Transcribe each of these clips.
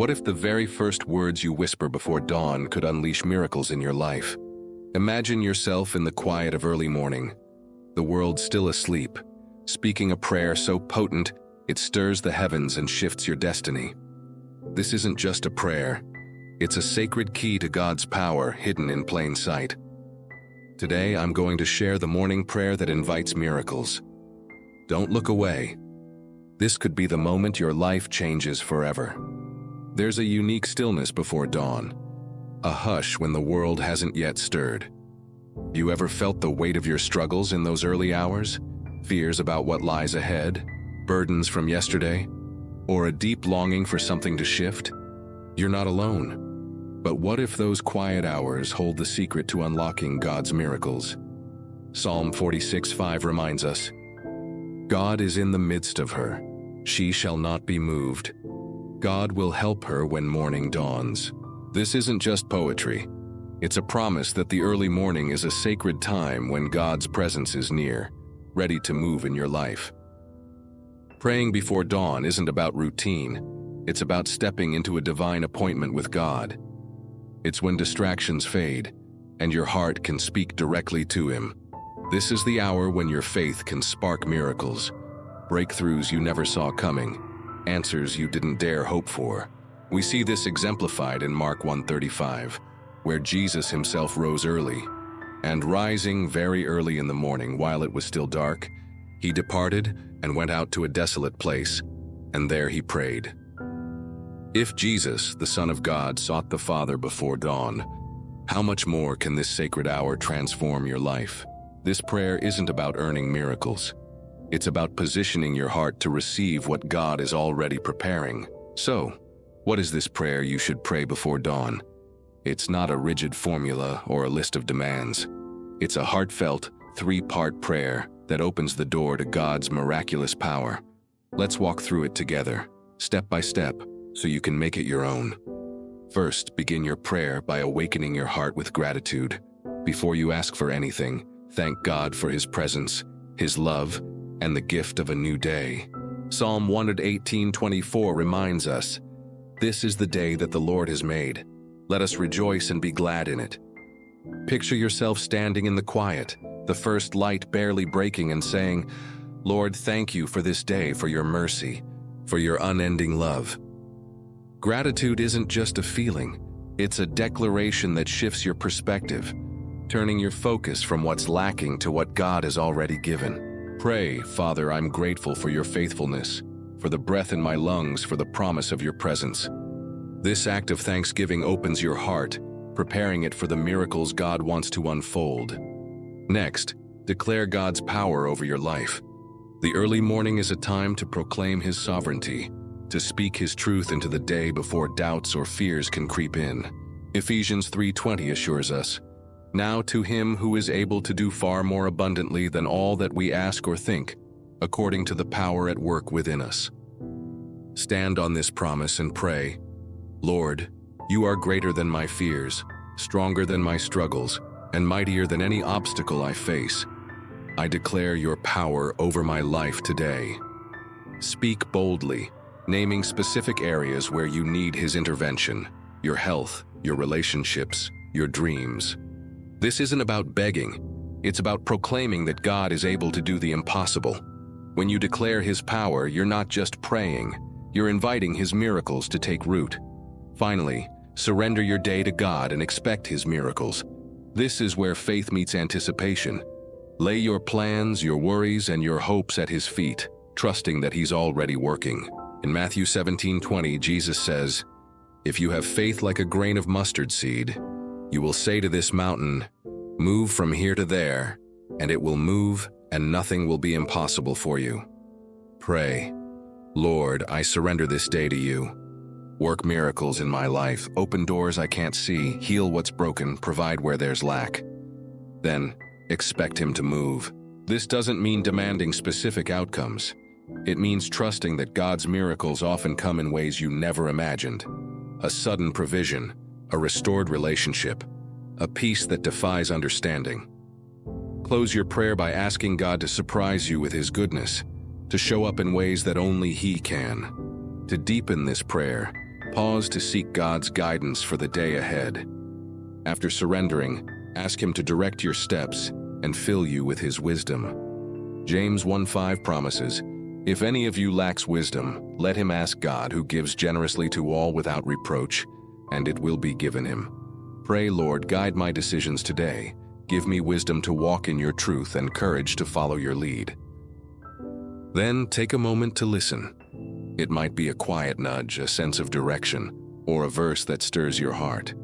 What if the very first words you whisper before dawn could unleash miracles in your life? Imagine yourself in the quiet of early morning, the world still asleep, speaking a prayer so potent it stirs the heavens and shifts your destiny. This isn't just a prayer. It's a sacred key to God's power hidden in plain sight. Today, I'm going to share the morning prayer that invites miracles. Don't look away. This could be the moment your life changes forever. There's a unique stillness before dawn, a hush when the world hasn't yet stirred. You ever felt the weight of your struggles in those early hours? Fears about what lies ahead, burdens from yesterday, or a deep longing for something to shift? You're not alone. But what if those quiet hours hold the secret to unlocking God's miracles? Psalm 46:5 reminds us, God is in the midst of her. She shall not be moved. God will help her when morning dawns. This isn't just poetry. It's a promise that the early morning is a sacred time when God's presence is near, ready to move in your life. Praying before dawn isn't about routine. It's about stepping into a divine appointment with God. It's when distractions fade and your heart can speak directly to Him. This is the hour when your faith can spark miracles, breakthroughs you never saw coming, answers you didn't dare hope for. We see this exemplified in Mark 1:35, where Jesus Himself rose early, and rising very early in the morning while it was still dark, He departed and went out to a desolate place, and there He prayed. If Jesus, the Son of God, sought the Father before dawn, how much more can this sacred hour transform your life? This prayer isn't about earning miracles. It's about positioning your heart to receive what God is already preparing. So, what is this prayer you should pray before dawn? It's not a rigid formula or a list of demands. It's a heartfelt, three-part prayer that opens the door to God's miraculous power. Let's walk through it together, step by step, so you can make it your own. First, begin your prayer by awakening your heart with gratitude. Before you ask for anything, thank God for His presence, His love, and the gift of a new day. Psalm 118:24 reminds us, "This is the day that the Lord has made. Let us rejoice and be glad in it." Picture yourself standing in the quiet, the first light barely breaking, and saying, "Lord, thank you for this day, for your mercy, for your unending love." Gratitude isn't just a feeling. It's a declaration that shifts your perspective, turning your focus from what's lacking to what God has already given. Pray, Father, I'm grateful for your faithfulness, for the breath in my lungs, for the promise of your presence. This act of thanksgiving opens your heart, preparing it for the miracles God wants to unfold. Next, declare God's power over your life. The early morning is a time to proclaim His sovereignty, to speak His truth into the day before doubts or fears can creep in. Ephesians 3:20 assures us, "Now to Him who is able to do far more abundantly than all that we ask or think, according to the power at work within us." Stand on this promise and pray, "Lord, you are greater than my fears, stronger than my struggles, and mightier than any obstacle I face. I declare your power over my life today." Speak boldly, naming specific areas where you need His intervention: your health, your relationships, your dreams. This isn't about begging. It's about proclaiming that God is able to do the impossible. When you declare His power, you're not just praying. You're inviting His miracles to take root. Finally, surrender your day to God and expect His miracles. This is where faith meets anticipation. Lay your plans, your worries, and your hopes at His feet, trusting that He's already working. In Matthew 17:20, Jesus says, "If you have faith like a grain of mustard seed, you will say to this mountain, 'Move from here to there,' and it will move, and nothing will be impossible for you." Pray, "Lord, I surrender this day to you. Work miracles in my life, open doors I can't see, heal what's broken, provide where there's lack." Then, expect Him to move. This doesn't mean demanding specific outcomes. It means trusting that God's miracles often come in ways you never imagined. A sudden provision, a restored relationship, a peace that defies understanding. Close your prayer by asking God to surprise you with His goodness, to show up in ways that only He can. To deepen this prayer, Pause to seek God's guidance for the day ahead. After surrendering, ask Him to direct your steps and fill you with His wisdom. James 1:5 promises, "If any of you lacks wisdom, let him ask God, who gives generously to all without reproach, and it will be given him." Pray, "Lord, guide my decisions today. Give me wisdom to walk in your truth and courage to follow your lead." Then take a moment to listen. It might be a quiet nudge, a sense of direction, or a verse that stirs your heart.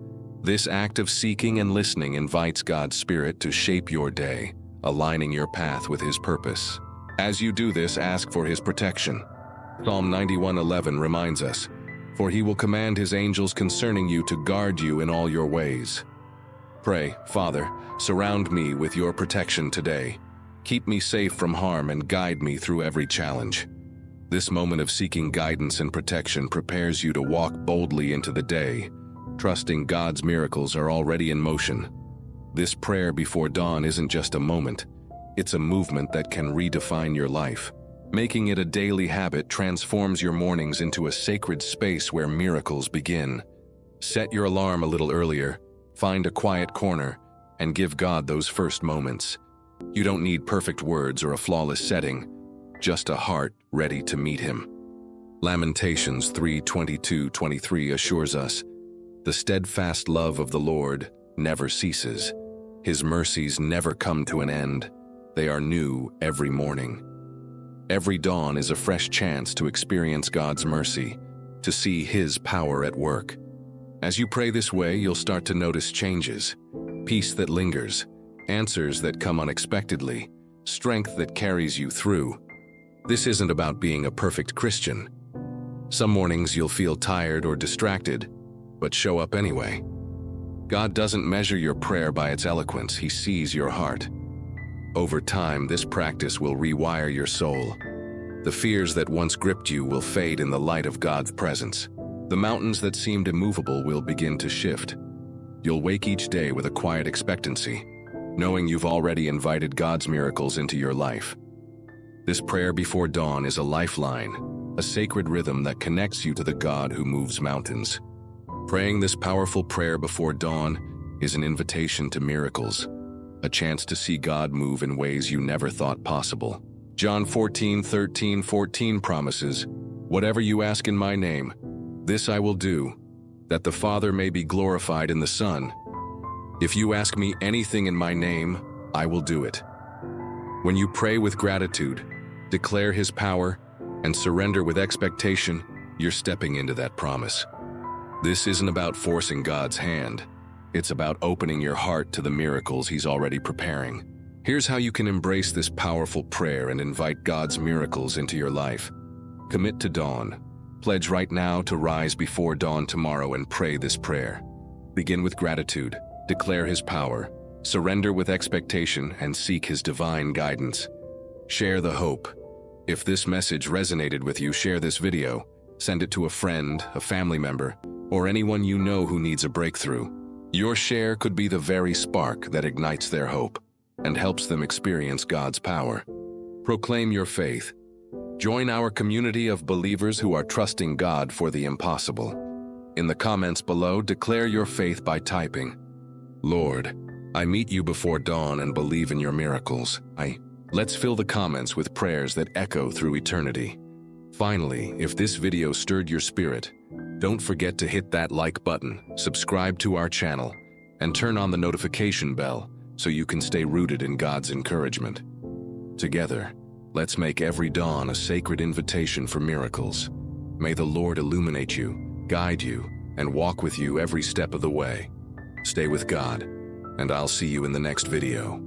This act of seeking and listening invites God's Spirit to shape your day, aligning your path with His purpose. As you do this, ask for His protection. Psalm 91:11 reminds us, "For He will command His angels concerning you to guard you in all your ways." Pray, "Father, surround me with your protection today. Keep me safe from harm and guide me through every challenge." This moment of seeking guidance and protection prepares you to walk boldly into the day, trusting God's miracles are already in motion. This prayer before dawn isn't just a moment, it's a movement that can redefine your life. Making it a daily habit transforms your mornings into a sacred space where miracles begin. Set your alarm a little earlier, find a quiet corner, and give God those first moments. You don't need perfect words or a flawless setting, just a heart ready to meet Him. Lamentations 3:22-23 assures us, "The steadfast love of the Lord never ceases. His mercies never come to an end. They are new every morning." Every dawn is a fresh chance to experience God's mercy, to see His power at work. As you pray this way, you'll start to notice changes, peace that lingers, answers that come unexpectedly, strength that carries you through. This isn't about being a perfect Christian. Some mornings you'll feel tired or distracted, but show up anyway. God doesn't measure your prayer by its eloquence, He sees your heart. Over time, this practice will rewire your soul. The fears that once gripped you will fade in the light of God's presence. The mountains that seemed immovable will begin to shift. You'll wake each day with a quiet expectancy, knowing you've already invited God's miracles into your life. This prayer before dawn is a lifeline, a sacred rhythm that connects you to the God who moves mountains. Praying this powerful prayer before dawn is an invitation to miracles, a chance to see God move in ways you never thought possible. John 14:13-14 promises, "Whatever you ask in my name, this I will do, that the Father may be glorified in the Son. If you ask me anything in my name, I will do it." When you pray with gratitude, declare His power, and surrender with expectation, you're stepping into that promise. This isn't about forcing God's hand. It's about opening your heart to the miracles He's already preparing. Here's how you can embrace this powerful prayer and invite God's miracles into your life. Commit to dawn. Pledge right now to rise before dawn tomorrow and pray this prayer. Begin with gratitude, declare His power, surrender with expectation, and seek His divine guidance. Share the hope. If this message resonated with you, share this video. Send it to a friend, a family member, or anyone you know who needs a breakthrough. Your share could be the very spark that ignites their hope and helps them experience God's power. Proclaim your faith. Join our community of believers who are trusting God for the impossible. In the comments below, declare your faith by typing, "Lord, I meet you before dawn and believe in your miracles." Let's fill the comments with prayers that echo through eternity. Finally, if this video stirred your spirit, don't forget to hit that like button, subscribe to our channel, and turn on the notification bell so you can stay rooted in God's encouragement. Together, let's make every dawn a sacred invitation for miracles. May the Lord illuminate you, guide you, and walk with you every step of the way. Stay with God, and I'll see you in the next video.